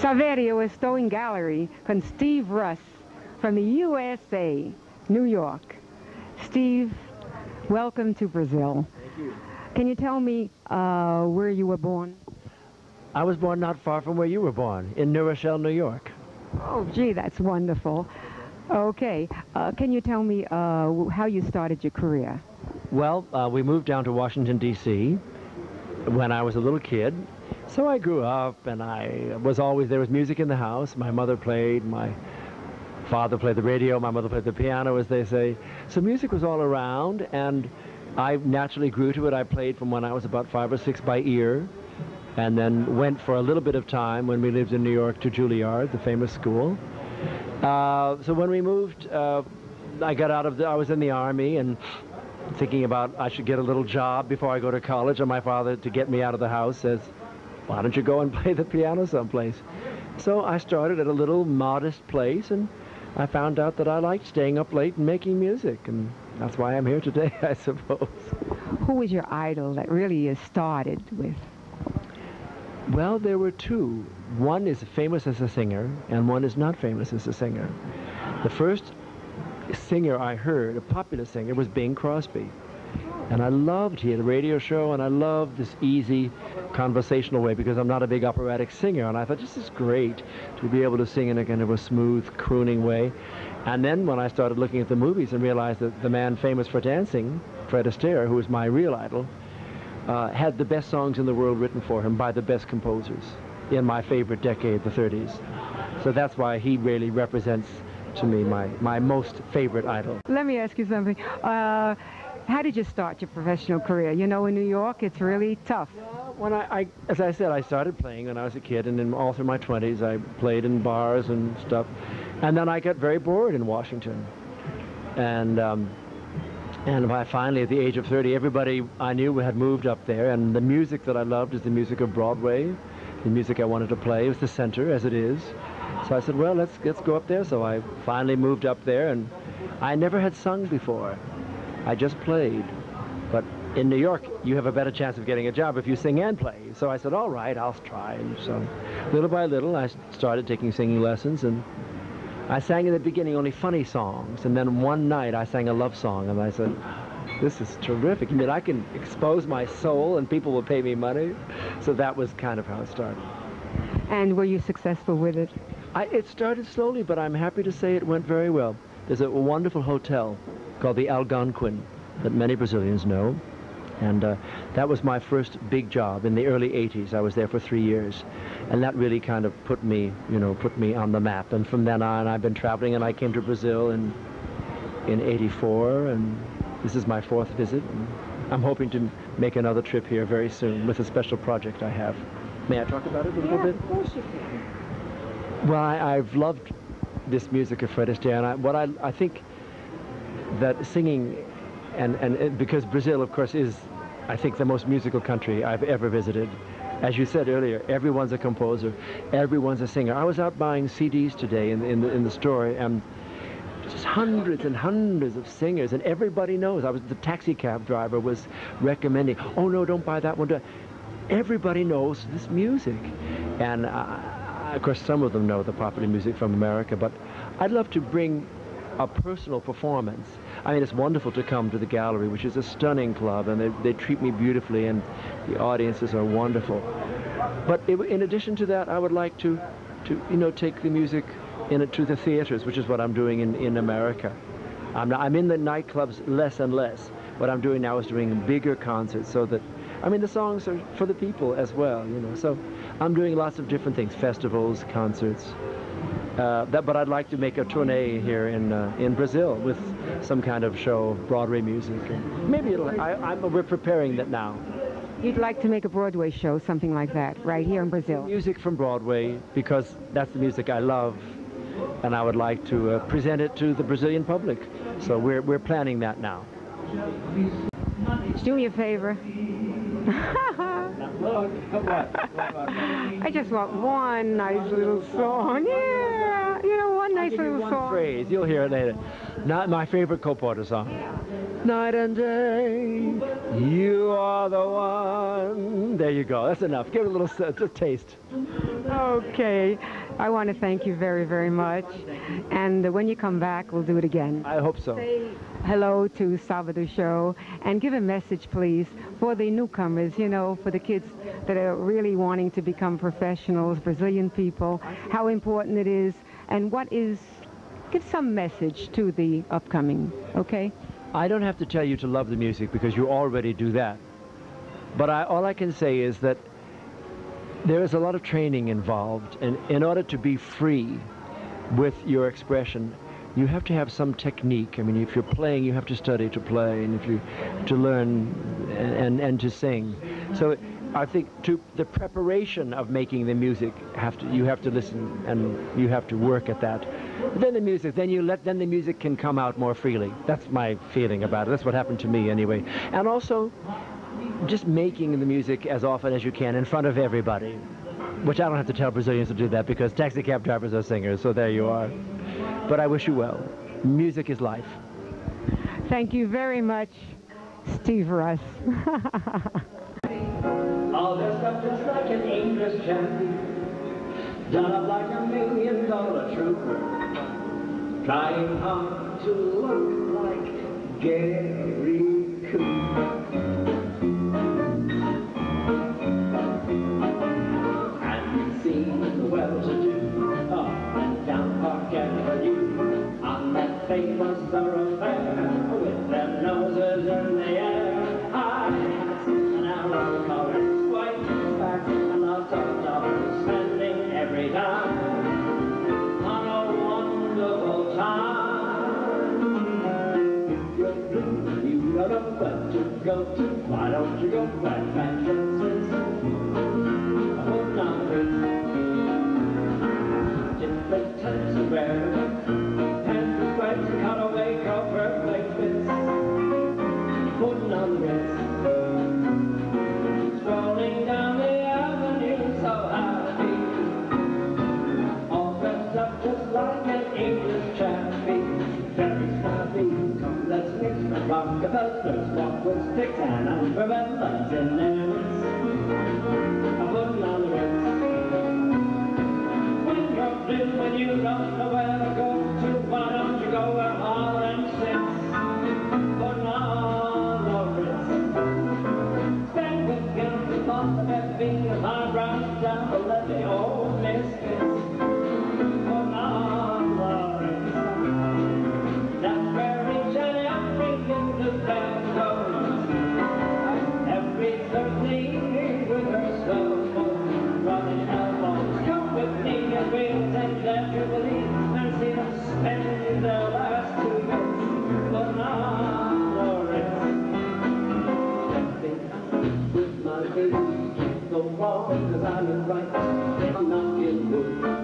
Saverio, estou em gallery com Steve Russ from the USA, New York. Steve, welcome to Brazil. Thank you. Can you tell me where you were born? I was born not far from where you were born, in New Rochelle, New York. Oh, gee, that's wonderful. Okay, can you tell me how you started your career? Well, we moved down to Washington, D.C. when I was a little kid. So I grew up, and there was music in the house. My mother played, my father played the radio, my mother played the piano, as they say. So music was all around, and I naturally grew to it. I played from when I was about 5 or 6 by ear, and then went for a little bit of time when we lived in New York to Juilliard, the famous school. So when we moved, I was in the Army and thinking about I should get a little job before I go to college, and my father, to get me out of the house, says, why don't you go and play the piano someplace? So I started at a little modest place, and I found out that I liked staying up late and making music, and that's why I'm here today, I suppose. Who was your idol that really you started with? Well, there were two. One is famous as a singer, and one is not famous as a singer. The first singer I heard, a popular singer, was Bing Crosby. And he had a radio show, and I loved this easy conversational way, because I'm not a big operatic singer, and I thought, this is great to be able to sing in a kind of a smooth, crooning way. And then when I started looking at the movies and realized that the man famous for dancing, Fred Astaire, who was my real idol, had the best songs in the world written for him by the best composers in my favorite decade, the 30s. So that's why he really represents, to me, my most favorite idol. Let me ask you something. How did you start your professional career? You know, in New York, it's really tough. When as I said, I started playing when I was a kid, and then all through my 20s, I played in bars and stuff. And then I got very bored in Washington. And finally, at the age of 30, everybody I knew had moved up there, and the music that I loved is the music of Broadway. The music I wanted to play was the center, as it is. So I said, well, let's go up there. So I finally moved up there, and I never had sung before. I just played. But in New York, you have a better chance of getting a job if you sing and play. So I said, all right, I'll try. And so little by little, I started taking singing lessons, and I sang in the beginning only funny songs. And then one night, I sang a love song, and I said, this is terrific. I mean, I can expose my soul, and people will pay me money. So that was kind of how it started. And were you successful with it? It started slowly, but I'm happy to say it went very well. There's a wonderful hotel called the Algonquin that many Brazilians know. And that was my first big job in the early 80s. I was there for 3 years. And that really kind of put me on the map. And from then on, I've been traveling, and I came to Brazil in 84, and this is my 4th visit. And I'm hoping to make another trip here very soon with a special project I have. May I talk about it a little bit? Of course you can. Well, I've loved this music of Fred Astaire, and I think that singing, and because Brazil, of course, is, I think, the most musical country I've ever visited. As you said earlier, everyone's a composer, everyone's a singer. I was out buying CDs today in the store, and just hundreds and hundreds of singers, and everybody knows. The taxi cab driver was recommending, oh no, don't buy that one. Everybody knows this music, and of course, some of them know the popular music from America, but I'd love to bring a personal performance. I mean, it's wonderful to come to the gallery, which is a stunning club, and they treat me beautifully, and the audiences are wonderful. But in addition to that, I would like to take the music to the theaters, which is what I'm doing in America. I'm in the nightclubs less and less. What I'm doing now is doing bigger concerts, so that, I mean, the songs are for the people as well, So I'm doing lots of different things, festivals, concerts. But I'd like to make a tournée here in Brazil with some kind of show, Broadway music. And maybe we're preparing that now. You'd like to make a Broadway show, something like that, right here in Brazil? Music from Broadway, because that's the music I love, and I would like to present it to the Brazilian public. So we're planning that now. Do me a favor. I just want one nice little song. Yeah. You know, one I'll nice give you little one song. phrase. You'll hear it later. Not my favorite Cole Porter song. Night and day, you are the one. There you go. That's enough. Give it a little taste. Okay. I want to thank you very, very much. And when you come back, we'll do it again. I hope so. Say hello to Salvador Show and give a message, please, for the newcomers, you know, for the kids that are really wanting to become professionals, Brazilian people, how important it is, and give some message to the upcoming, okay? I don't have to tell you to love the music because you already do that. But all I can say is that there is a lot of training involved, and in order to be free with your expression, you have to have some technique. I mean, if you're playing, you have to study to play, and to learn and to sing. So I think the preparation of making the music you have to listen and you have to work at that. Then the music, then the music can come out more freely. That's my feeling about it. That's what happened to me anyway. And also, just making the music as often as you can in front of everybody, which I don't have to tell Brazilians to do that because taxi cab drivers are singers, so there you are. But I wish you well. Music is life. Thank you very much, Steve Russ. All dressed up just like an English champion, done up like $1 million trooper, trying hard to look like Gary Cooper. And we've seen the well-to-do up and down Park Avenue on that famous thoroughfare with their noses in the air, high hats and arrow collars, white spats and lots of dollars, spending every dime on a wonderful time. If you're blue and you don't know where to go to, why don't you go back Manchester's? Hold on to different types of wear, pants, stripes, cutaway, covert, like fits, putting on the ritz, strolling down the avenue so happy, all dressed up just like an English chappie, very snappy. Come, let's mix the Rockefellers, walk with sticks and umbrellas in their midst, putting on the ritz. When you don't know where to go to, why don't you go where all them sits, putting on the Ritz. Stand with guilty thoughts of it being as eyebrows down the levee, old misfits, putting on the Ritz. That's where each and every little bell goes, every Thursday with her slow running elbows. Come with me and we'll take their jubilee and see them spend their last 2 minutes putting on the Ritz. With my baby, can't go wrong, 'cause I look right, I'm not in wood.